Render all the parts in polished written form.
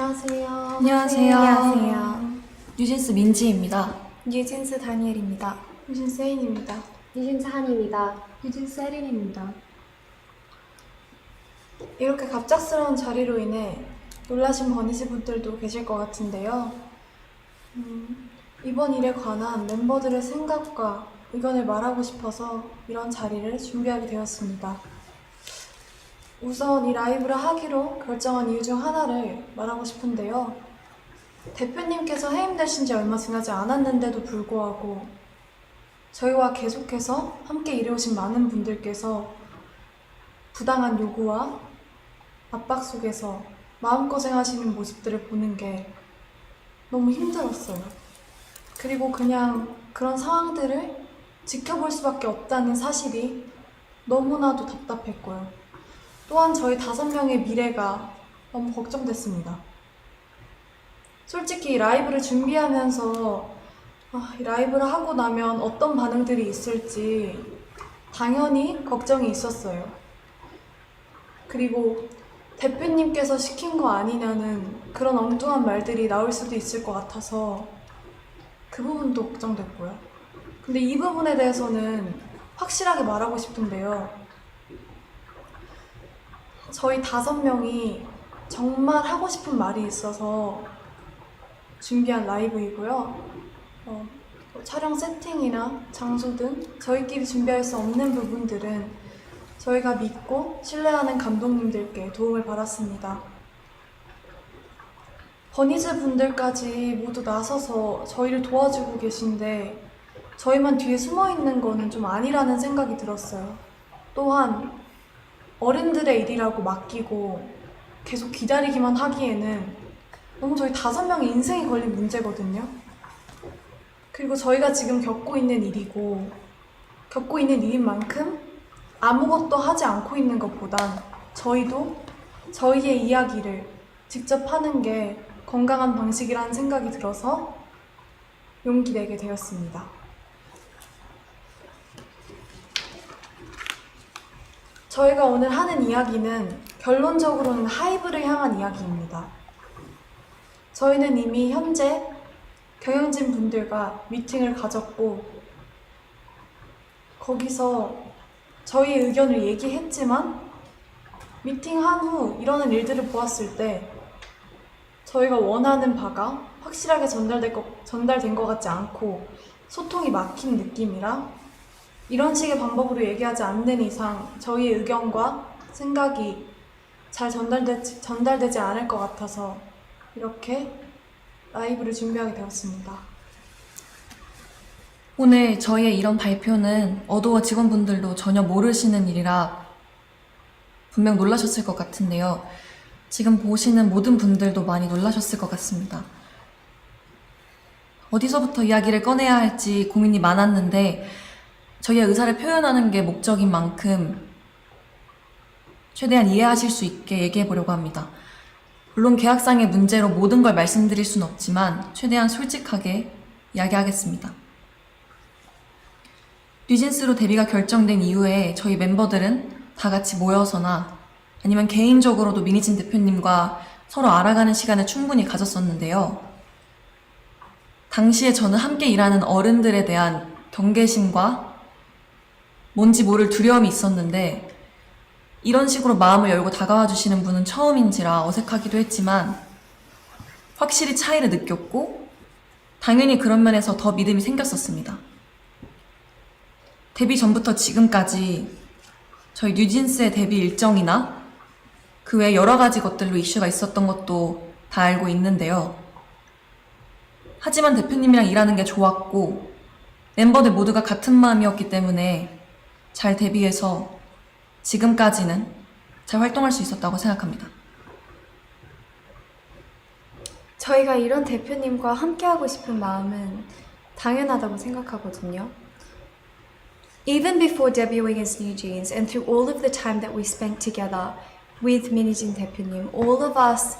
안녕하세요. 안녕하세요. 뉴진스 민지입니다. 뉴진스 다니엘입니다. 뉴진스 혜인입니다. 뉴진스 한입니다. 뉴진스 혜린입니다. 이렇게 갑작스러운 자리로 인해 놀라신 버니즈 분들도 계실 것 같은데요. 이번 일에 관한 멤버들의 생각과 의견을 말하고 싶어서 이런 자리를 준비하게 되었습니다. 우선 이 라이브를 하기로 결정한 이유 중 하나를 말하고 싶은데요. 대표님께서 해임되신 지 얼마 지나지 않았는데도 불구하고 저희와 계속해서 함께 일해오신 많은 분들께서 부당한 요구와 압박 속에서 마음고생하시는 모습들을 보는 게 너무 힘들었어요. 그리고 그냥 그런 상황들을 지켜볼 수밖에 없다는 사실이 너무나도 답답했고요. 또한 저희 5명의 미래가 너무 걱정됐습니다. 솔직히 이 라이브를 준비하면서 이 라이브를 하고 나면 어떤 반응들이 있을지 당연히 걱정이 있었어요. 그리고 대표님께서 시킨 거 아니냐는 그런 엉뚱한 말들이 나올 수도 있을 것 같아서 그 부분도 걱정됐고요. 근데 이 부분에 대해서는 확실하게 말하고 싶은데요. 저희 5명이 정말 하고 싶은 말이 있어서 준비한 라이브이고요. 촬영 세팅이나 장소 등 저희끼리 준비할 수 없는 부분들은 저희가 믿고 신뢰하는 감독님들께 도움을 받았습니다. 버니즈 분들까지 모두 나서서 저희를 도와주고 계신데 저희만 뒤에 숨어 있는 거는 좀 아니라는 생각이 들었어요. 또한 어른들의 일이라고 맡기고 계속 기다리기만 하기에는 너무 저희 5명의 인생이 걸린 문제거든요. 그리고 저희가 지금 겪고 있는 일이고 겪고 있는 일인 만큼 아무것도 하지 않고 있는 것보단 저희도 저희의 이야기를 직접 하는 게 건강한 방식이라는 생각이 들어서 용기 내게 되었습니다. 저희가 오늘 하는 이야기는 결론적으로는 하이브를 향한 이야기입니다. 저희는 이미 현재 경영진 분들과 미팅을 가졌고 거기서 저희의 의견을 얘기했지만 미팅한 후 이러는 일들을 보았을 때 저희가 원하는 바가 확실하게 전달된 것 같지 않고 소통이 막힌 느낌이라 이런 식의 방법으로 얘기하지 않는 이상 저희의 의견과 생각이 잘 전달되지 않을 것 같아서 이렇게 라이브를 준비하게 되었습니다. 오늘 저희의 이런 발표는 어도어 직원분들도 전혀 모르시는 일이라 분명 놀라셨을 것 같은데요. 지금 보시는 모든 분들도 많이 놀라셨을 것 같습니다. 어디서부터 이야기를 꺼내야 할지 고민이 많았는데 저희의 의사를 표현하는 게 목적인 만큼 최대한 이해하실 수 있게 얘기해 보려고 합니다. 물론 계약상의 문제로 모든 걸 말씀드릴 수는 없지만 최대한 솔직하게 이야기하겠습니다. 뉴진스로 데뷔가 결정된 이후에 저희 멤버들은 다 같이 모여서나 아니면 개인적으로도 미니진 대표님과 서로 알아가는 시간을 충분히 가졌었는데요. 당시에 저는 함께 일하는 어른들에 대한 경계심과 뭔지 모를 두려움이 있었는데 이런 식으로 마음을 열고 다가와 주시는 분은 처음인지라 어색하기도 했지만 확실히 차이를 느꼈고 당연히 그런 면에서 더 믿음이 생겼었습니다. 데뷔 전부터 지금까지 저희 뉴진스의 데뷔 일정이나 그 외 여러 가지 것들로 이슈가 있었던 것도 다 알고 있는데요. 하지만 대표님이랑 일하는 게 좋았고 멤버들 모두가 같은 마음이었기 때문에 잘 데뷔해서 지금까지는 잘 활동할 수 있었다고 생각합니다. 저희가 이런 대표님과 함께하고 싶은 마음은 당연하다고 생각하거든요. Even before debuting as New Jeans and through all of the time that we spent together with 민희진 대표님, all of us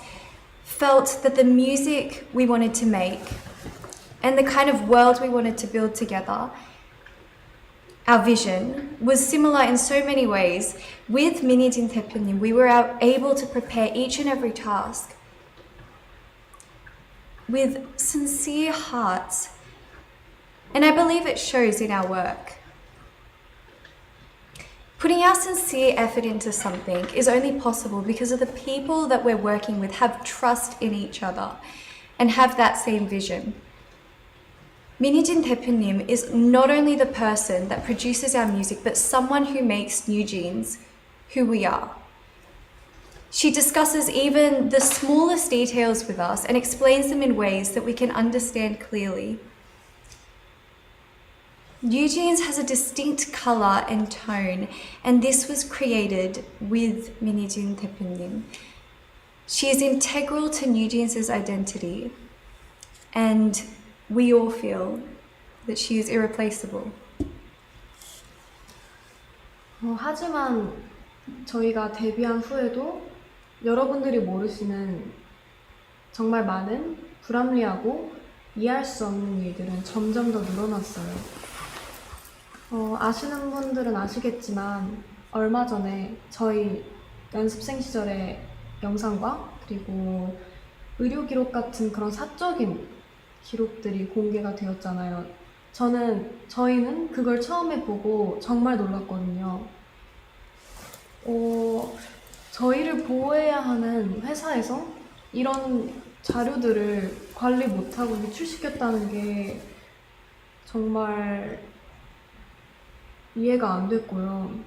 felt that the music we wanted to make and the kind of world we wanted to build together, our vision was similar in so many ways. With 민희진 대표님, we were able to prepare each and every task with sincere hearts. And I believe it shows in our work. Putting our sincere effort into something is only possible because of the people that we're working with have trust in each other and have that same vision. Minijin 대표님 is not only the person that produces our music, but someone who makes New Jeans who we are. She discusses even the smallest details with us and explains them in ways that we can understand clearly. New Jeans has a distinct colour and tone, and this was created with Minijin 대표님. She is integral to New Jeans' identity, and we all feel that she is irreplaceable. 하지만 저희가 데뷔한 후에도 여러분들이 모르시는 정말 많은 불합리하고 이해할 수 없는 일들은 점점 더 늘어났어요. 아시는 분들은 아시겠지만 얼마 전에 저희 연습생 시절의 영상과 그리고 의료 기록 같은 그런 사적인 기록들이 공개가 되었잖아요. 저희는 그걸 처음에 보고 정말 놀랐거든요. 저희를 보호해야 하는 회사에서 이런 자료들을 관리 못하고 유출시켰다는 게 정말 이해가 안 됐고요.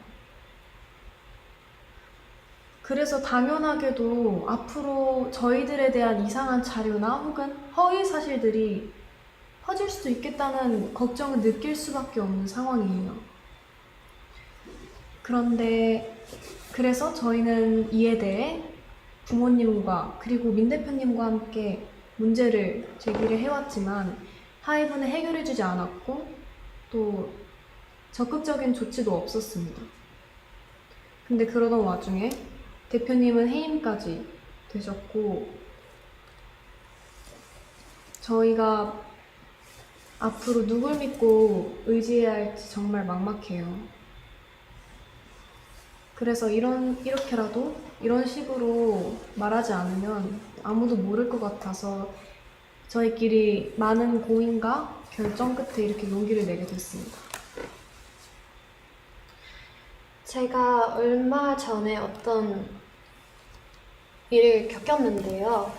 그래서 당연하게도 앞으로 저희들에 대한 이상한 자료나 혹은 허위 사실들이 퍼질 수도 있겠다는 걱정을 느낄 수밖에 없는 상황이에요. 그래서 저희는 이에 대해 부모님과 그리고 민 대표님과 함께 문제를 제기를 해왔지만 하이브는 해결해주지 않았고 또 적극적인 조치도 없었습니다. 근데 그러던 와중에 대표님은 해임까지 되셨고 저희가 앞으로 누굴 믿고 의지해야 할지 정말 막막해요. 그래서 이렇게라도 이런 식으로 말하지 않으면 아무도 모를 것 같아서 저희끼리 많은 고민과 결정 끝에 이렇게 용기를 내게 됐습니다. 제가 얼마 전에 어떤 일을 겪었는데요.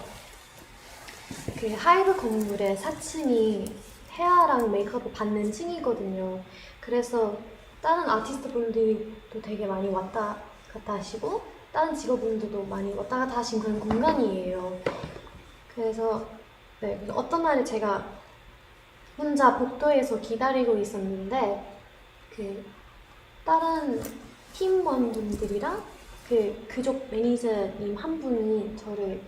그 하이브 건물의 4층이 헤어랑 메이크업을 받는 층이거든요. 그래서 다른 아티스트 분들도 되게 많이 왔다 갔다 하시고 다른 직업분들도 많이 왔다 갔다 하신 그런 공간이에요. 그래서 어떤 날에 제가 혼자 복도에서 기다리고 있었는데 그 다른 팀원분들이랑 그 그쪽 매니저님 한 분이 저를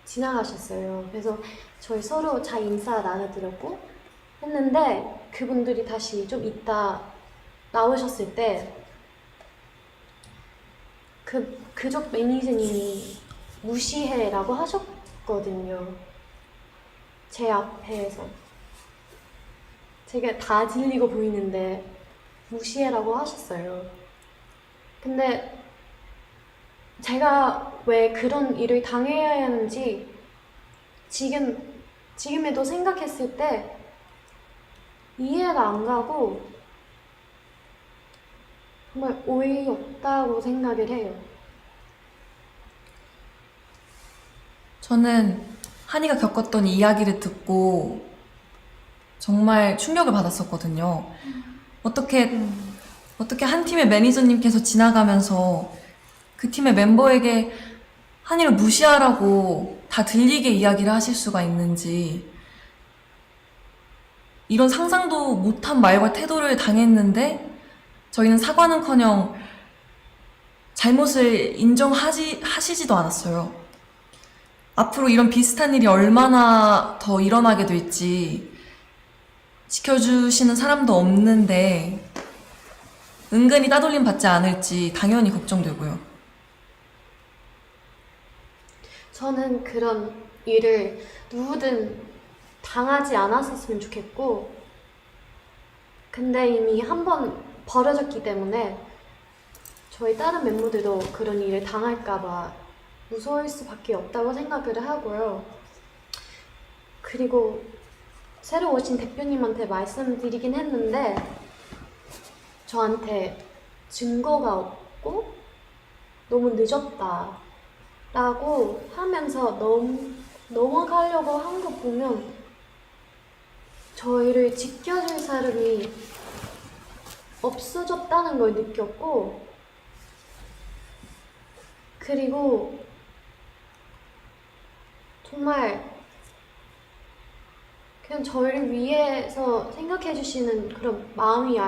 지나가셨어요. 그래서 저희 서로 잘 인사 나눠드렸고 했는데 그분들이 다시 좀 이따 나오셨을 때 그쪽 매니저님이 무시해라고 하셨거든요. 제 앞에서 제가 다 들리고 보이는데 무시해라고 하셨어요. 근데 제가 왜 그런 일을 당해야 하는지 지금에도 생각했을 때 이해가 안 가고 정말 어이없다고 생각을 해요. 저는 한이가 겪었던 이야기를 듣고 정말 충격을 받았었거든요. 어떻게 한 팀의 매니저님께서 지나가면서 그 팀의 멤버에게 한이를 무시하라고 다 들리게 이야기를 하실 수가 있는지, 이런 상상도 못한 말과 태도를 당했는데 저희는 사과는커녕 잘못을 하시지도 않았어요. 앞으로 이런 비슷한 일이 얼마나 더 일어나게 될지 지켜주시는 사람도 없는데 은근히 따돌림 받지 않을지 당연히 걱정되고요. 저는 그런 일을 누구든 당하지 않았었으면 좋겠고, 근데 이미 한 번 벌어졌기 때문에 저희 다른 멤버들도 그런 일을 당할까봐 무서울 수밖에 없다고 생각을 하고요. 그리고 새로 오신 대표님한테 말씀드리긴 했는데 저한테 증거가 없고 너무 늦었다 라고 하면서 넘어가려고 한 거 보면 저희를 지켜줄 사람이 없어졌다는 걸 느꼈고, 그리고 정말 그냥 저희를 위해서 생각해 주시는 그런 마음이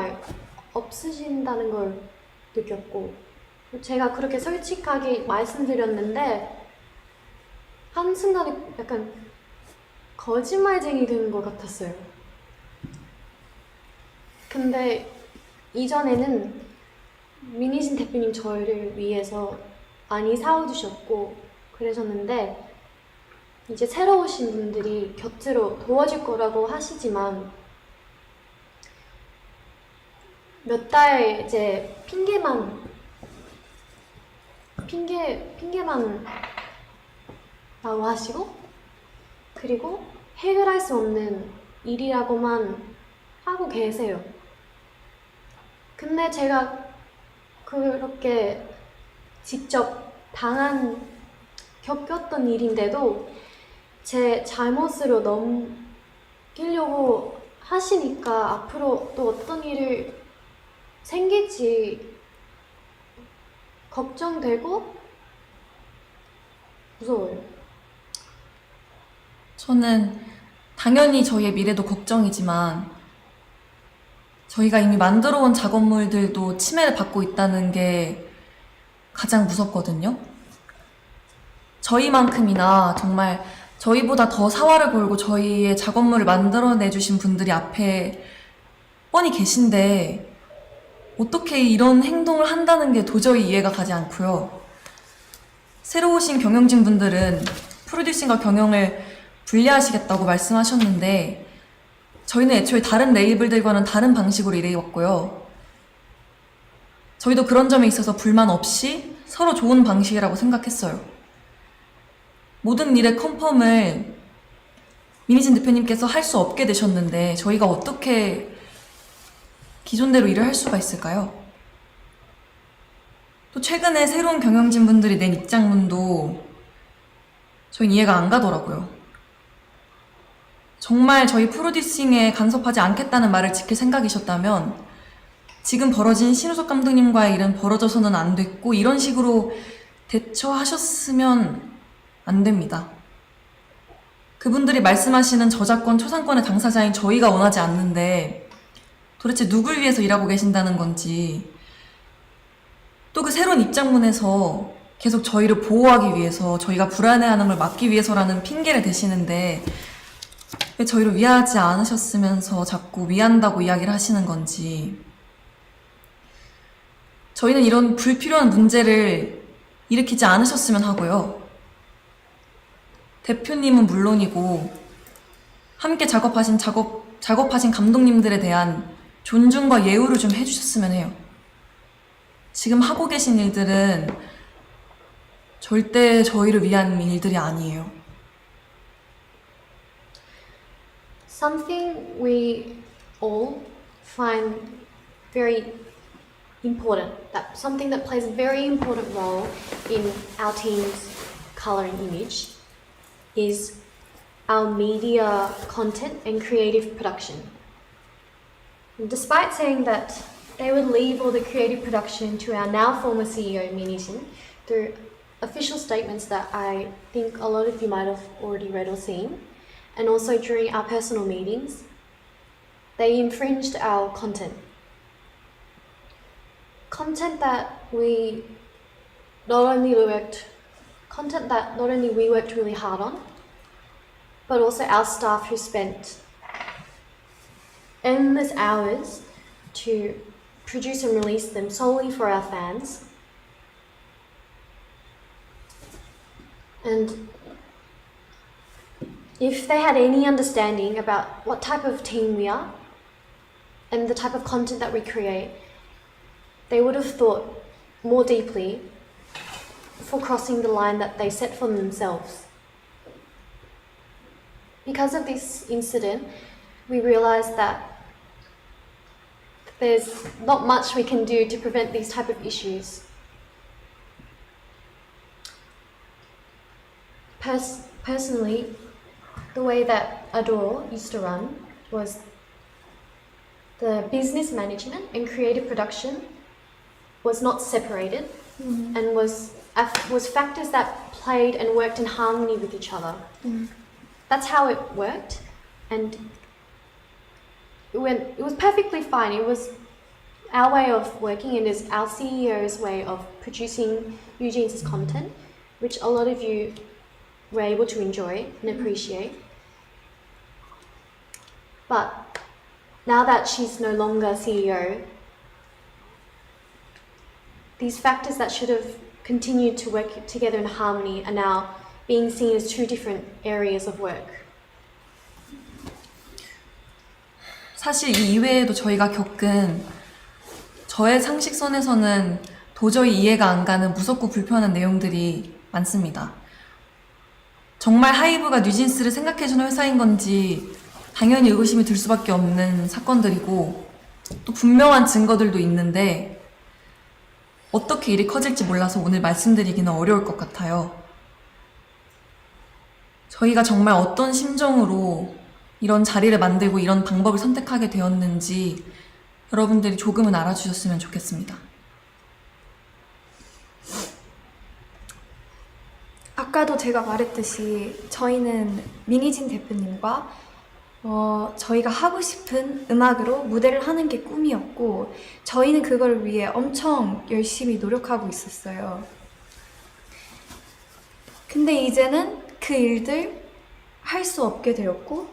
없으신다는 걸 느꼈고, 제가 그렇게 솔직하게 말씀드렸는데 한순간에 약간 거짓말쟁이 된 것 같았어요. 근데 이전에는 민희진 대표님 저희를 위해서 많이 사와주셨고 그러셨는데, 이제 새로 오신 분들이 곁으로 도와줄 거라고 하시지만 몇 달 이제 핑계만 라고 하시고, 그리고 해결할 수 없는 일이라고만 하고 계세요. 근데 제가 그렇게 직접 겪었던 일인데도 제 잘못으로 넘기려고 하시니까 앞으로 또 어떤 일을 생길지 걱정되고 무서워요. 저는 당연히 저희의 미래도 걱정이지만 저희가 이미 만들어 온 작업물들도 침해를 받고 있다는 게 가장 무섭거든요. 저희만큼이나 정말 저희보다 더 사활을 걸고 저희의 작업물을 만들어내주신 분들이 앞에 뻔히 계신데 어떻게 이런 행동을 한다는 게 도저히 이해가 가지 않고요. 새로 오신 경영진 분들은 프로듀싱과 경영을 분리하시겠다고 말씀하셨는데 저희는 애초에 다른 레이블들과는 다른 방식으로 일해왔고요. 저희도 그런 점에 있어서 불만 없이 서로 좋은 방식이라고 생각했어요. 모든 일의 컨펌을 민희진 대표님께서 할 수 없게 되셨는데 저희가 어떻게 기존대로 일을 할 수가 있을까요? 또 최근에 새로운 경영진 분들이 낸 입장문도 저희는 이해가 안 가더라고요. 정말 저희 프로듀싱에 간섭하지 않겠다는 말을 지킬 생각이셨다면 지금 벌어진 신우석 감독님과의 일은 벌어져서는 안 됐고 이런 식으로 대처하셨으면 안 됩니다. 그분들이 말씀하시는 저작권, 초상권의 당사자인 저희가 원하지 않는데 도대체 누굴 위해서 일하고 계신다는 건지, 또 그 새로운 입장문에서 계속 저희를 보호하기 위해서, 저희가 불안해하는 걸 막기 위해서라는 핑계를 대시는데 왜 저희를 위하지 않으셨으면서 자꾸 위한다고 이야기를 하시는 건지. 저희는 이런 불필요한 문제를 일으키지 않으셨으면 하고요. 대표님은 물론이고 함께 작업하신 감독님들에 대한 존중과 예우를 좀 해주셨으면 해요. 지금 하고 계신 일들은 절대 저희를 위한 일들이 아니에요. Something we all find very important, something that plays a very important role in our team's color and image is our media content and creative production. And despite saying that they would leave all the creative production to our now former CEO, Minijin, through official statements that I think a lot of you might have already read or seen, and also during our personal meetings, they infringed our content. Content that not only we worked really hard on, but also our staff who spent endless hours to produce and release them solely for our fans. And if they had any understanding about what type of team we are and the type of content that we create, they would have thought more deeply before crossing the line that they set for themselves. because of this incident, we realized that there's not much we can do to prevent these type of issues. Personally, the way that Adore used to run was the business management and creative production was not separated and was factors that played and worked in harmony with each other. That's how it worked, and it was perfectly fine. It was our way of working, and is our CEO's way of producing Eugene's content, which a lot of you were able to enjoy and appreciate. But now that she's no longer CEO, these factors that should have continued to work together in harmony are now being seen as two different areas of work. 사실 이 이외에도 저희가 겪은 저의 상식선에서는 도저히 이해가 안 가는 무섭고 불편한 내용들이 많습니다. 정말 하이브가 뉴진스를 생각해주는 회사인 건지 당연히 의구심이 들 수밖에 없는 사건들이고 또 분명한 증거들도 있는데 어떻게 일이 커질지 몰라서 오늘 말씀드리기는 어려울 것 같아요. 저희가 정말 어떤 심정으로 이런 자리를 만들고 이런 방법을 선택하게 되었는지 여러분들이 조금은 알아주셨으면 좋겠습니다. 아까도 제가 말했듯이 저희는 민희진 대표님과 저희가 하고 싶은 음악으로 무대를 하는 게 꿈이었고 저희는 그걸 위해 엄청 열심히 노력하고 있었어요. 근데 이제는 그 일들 할 수 없게 되었고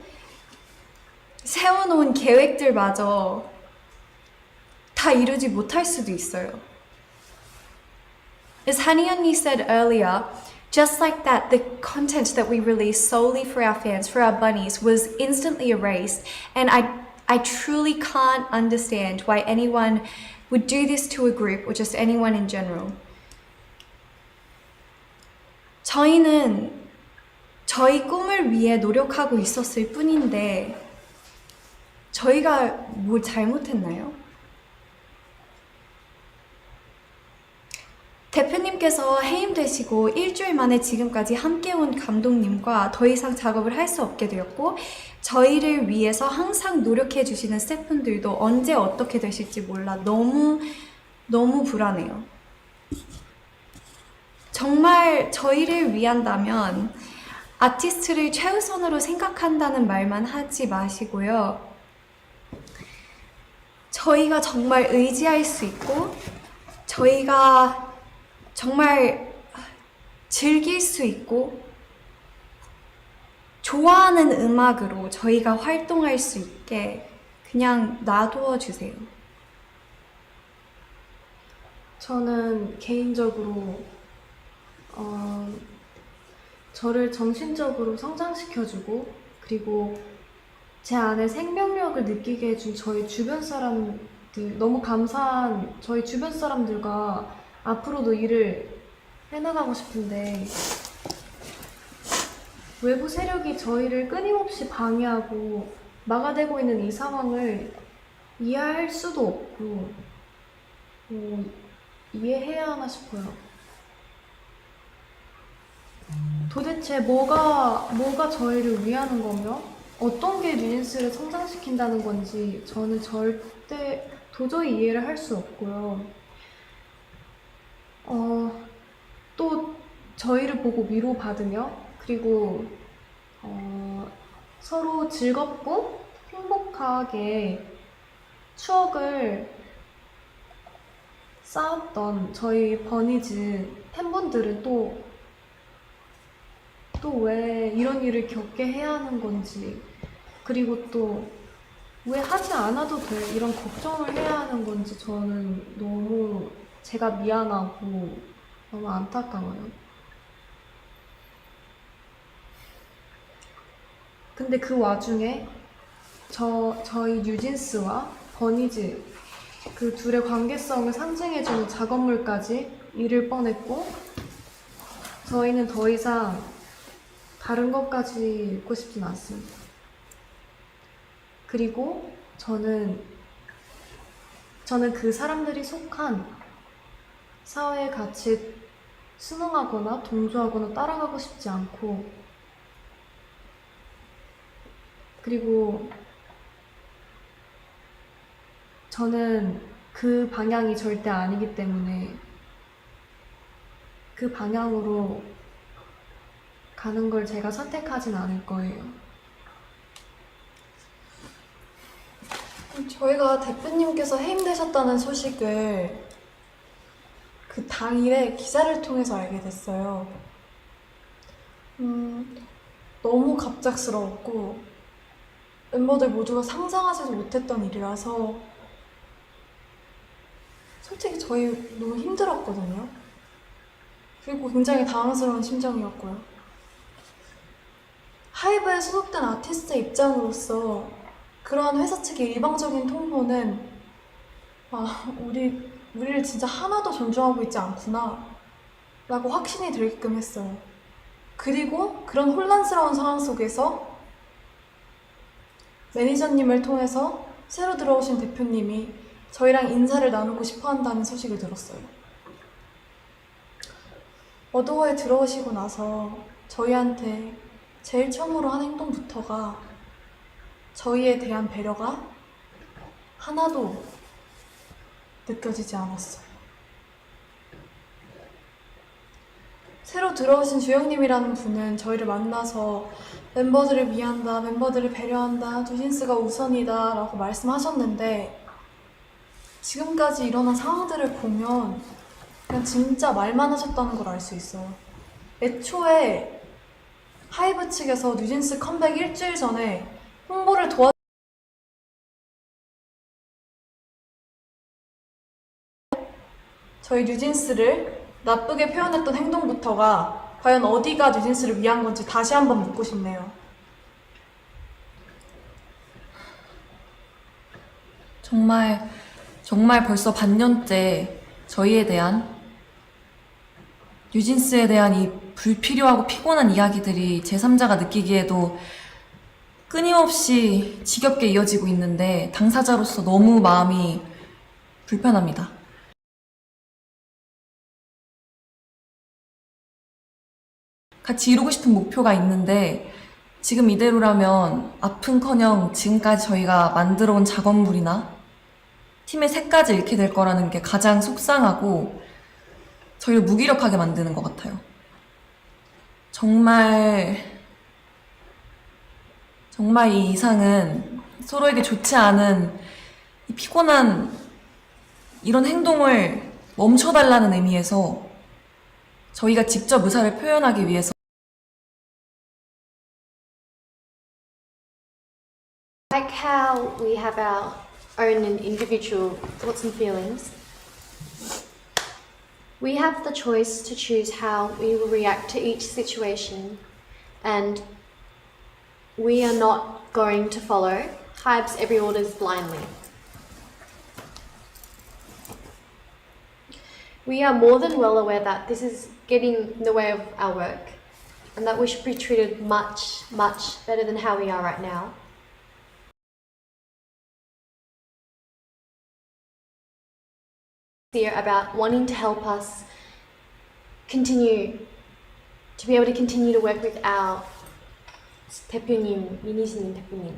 세워놓은 계획들마저 다 이루지 못할 수도 있어요. As Hani 언니 said earlier, just like that, the content that we released solely for our fans, for our bunnies, was instantly erased. And I truly can't understand why anyone would do this to a group or just anyone in general. 저희는 저희 꿈을 위해 노력하고 있었을 뿐인데 저희가 뭘 잘못했나요? 대표님께서 해임되시고 일주일 만에 지금까지 함께 온 감독님과 더 이상 작업을 할 수 없게 되었고 저희를 위해서 항상 노력해 주시는 스태프분들도 언제 어떻게 되실지 몰라 너무 불안해요. 정말 저희를 위한다면 아티스트를 최우선으로 생각한다는 말만 하지 마시고요. 저희가 정말 의지할 수 있고 저희가 정말 즐길 수 있고 좋아하는 음악으로 저희가 활동할 수 있게 그냥 놔두어 주세요. 저는 개인적으로 저를 정신적으로 성장시켜주고 그리고 제 안에 생명력을 느끼게 해준 저희 주변 사람들 너무 감사한 저희 주변 사람들과 앞으로도 일을 해나가고 싶은데 외부 세력이 저희를 끊임없이 방해하고 막아대고 있는 이 상황을 이해할 수도 없고 이해해야 하나 싶어요. 도대체 뭐가 저희를 위하는 거며 어떤 게 뉴진스를 성장시킨다는 건지 저는 절대 도저히 이해를 할 수 없고요. 또 저희를 보고 위로받으며 그리고 서로 즐겁고 행복하게 추억을 쌓았던 저희 버니즈 팬분들은 또 왜 이런 일을 겪게 해야 하는 건지 그리고 또 왜 하지 않아도 돼 이런 걱정을 해야 하는 건지 저는 너무 제가 미안하고 너무 안타까워요. 근데 그 와중에 저희 뉴진스와 버니즈 그 둘의 관계성을 상징해주는 작업물까지 잃을 뻔했고 저희는 더 이상 다른 것까지 읽고 싶진 않습니다. 그리고 저는 그 사람들이 속한 사회의 가치에 순응하거나 동조하거나 따라가고 싶지 않고, 그리고 저는 그 방향이 절대 아니기 때문에 그 방향으로 가는 걸 제가 선택하진 않을 거예요. 저희가 대표님께서 해임되셨다는 소식을 그 당일에 기사를 통해서 알게 됐어요. 너무 갑작스러웠고 멤버들 모두가 상상하지도 못했던 일이라서 솔직히 저희 너무 힘들었거든요. 그리고 굉장히 당황스러운 심정이었고요. 하이브에 소속된 아티스트의 입장으로서 그러한 회사 측의 일방적인 통보는 우리를 진짜 하나도 존중하고 있지 않구나 라고 확신이 들게끔 했어요. 그리고 그런 혼란스러운 상황 속에서 매니저님을 통해서 새로 들어오신 대표님이 저희랑 인사를 나누고 싶어 한다는 소식을 들었어요. 어도어에 들어오시고 나서 저희한테 제일 처음으로 한 행동부터가 저희에 대한 배려가 하나도 느껴지지 않았어요. 새로 들어오신 주영님이라는 분은 저희를 만나서 멤버들을 위한다, 멤버들을 배려한다, 뉴진스가 우선이다 라고 말씀하셨는데 지금까지 일어난 상황들을 보면 그냥 진짜 말만 하셨다는 걸 알 수 있어요. 애초에 하이브 측에서 뉴진스 컴백 일주일 전에 홍보를 저희 뉴진스를 나쁘게 표현했던 행동부터가 과연 어디가 뉴진스를 위한 건지 다시 한번 묻고 싶네요. 정말 벌써 반년째 저희에 대한, 뉴진스에 대한 이 불필요하고 피곤한 이야기들이 제3자가 느끼기에도 끊임없이 지겹게 이어지고 있는데 당사자로서 너무 마음이 불편합니다. 같이 이루고 싶은 목표가 있는데 지금 이대로라면 아픈커녕 지금까지 저희가 만들어온 작업물이나 팀의 색까지 잃게 될 거라는 게 가장 속상하고 저희를 무기력하게 만드는 것 같아요. 정말 이 이상은 서로에게 좋지 않은 이 피곤한 이런 행동을 멈춰달라는 의미에서 저희가 직접 의사를 표현하기 위해서 Like how we have our own and individual thoughts and feelings, we have the choice to choose how we will react to each situation, and we are not going to follow Hybe's every orders blindly. We are more than well aware that this is getting in the way of our work and that we should be treated much, much better than how we are right now. About wanting to help us continue to be able to continue to work with our 대표님, 민희진 대표님.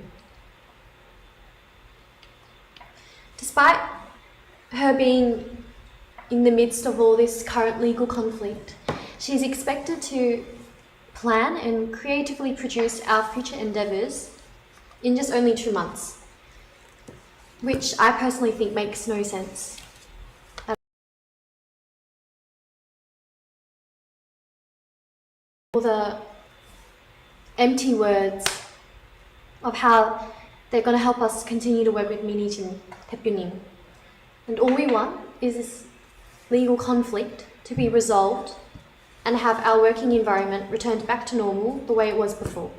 Despite her being in the midst of all this current legal conflict, she's expected to plan and creatively produce our future endeavours in just only 2 months, which I personally think makes no sense. All the empty words of how they're going to help us continue to work with Minijin 대표님. And all we want is this legal conflict to be resolved and have our working environment returned back to normal the way it was before.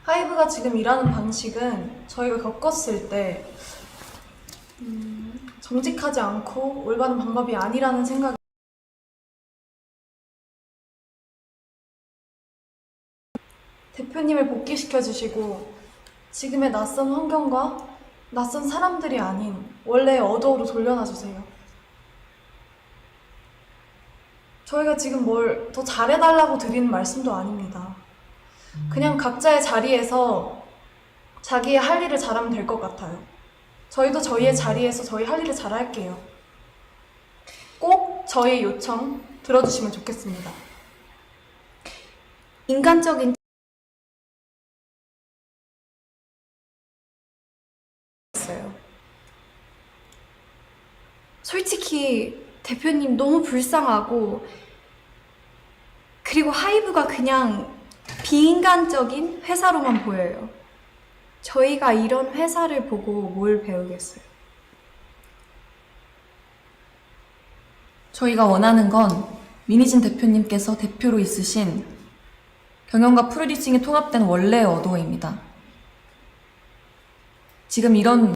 하이브가 지금 일하는 방식은 저희가 겪었을 때 정직하지 않고 올바른 방법이 아니라는 생각이 대표님을 복귀시켜 주시고 지금의 낯선 환경과 낯선 사람들이 아닌 원래의 어도어로 돌려놔 주세요. 저희가 지금 뭘 더 잘해달라고 드리는 말씀도 아닙니다. 그냥 각자의 자리에서 자기의 할 일을 잘하면 될 것 같아요. 저희도 저희의 자리에서 저희 할 일을 잘할게요. 꼭 저희 요청 들어주시면 좋겠습니다. 인간적인 있어요. 솔직히 대표님 너무 불쌍하고 그리고 하이브가 그냥 비인간적인 회사로만 보여요. 저희가 이런 회사를 보고 뭘 배우겠어요? 저희가 원하는 건 민희진 대표님께서 대표로 있으신 경영과 프로듀싱이 통합된 원래의 어도어입니다. 지금 이런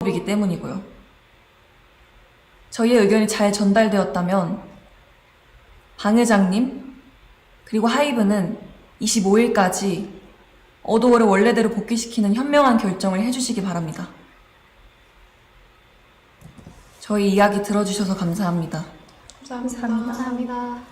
이기 때문이고요. 저희의 의견이 잘 전달되었다면 방 회장님 그리고 하이브는 25일까지 어도어를 원래대로 복귀시키는 현명한 결정을 해주시기 바랍니다. 저희 이야기 들어주셔서 감사합니다. 감사합니다. 감사합니다.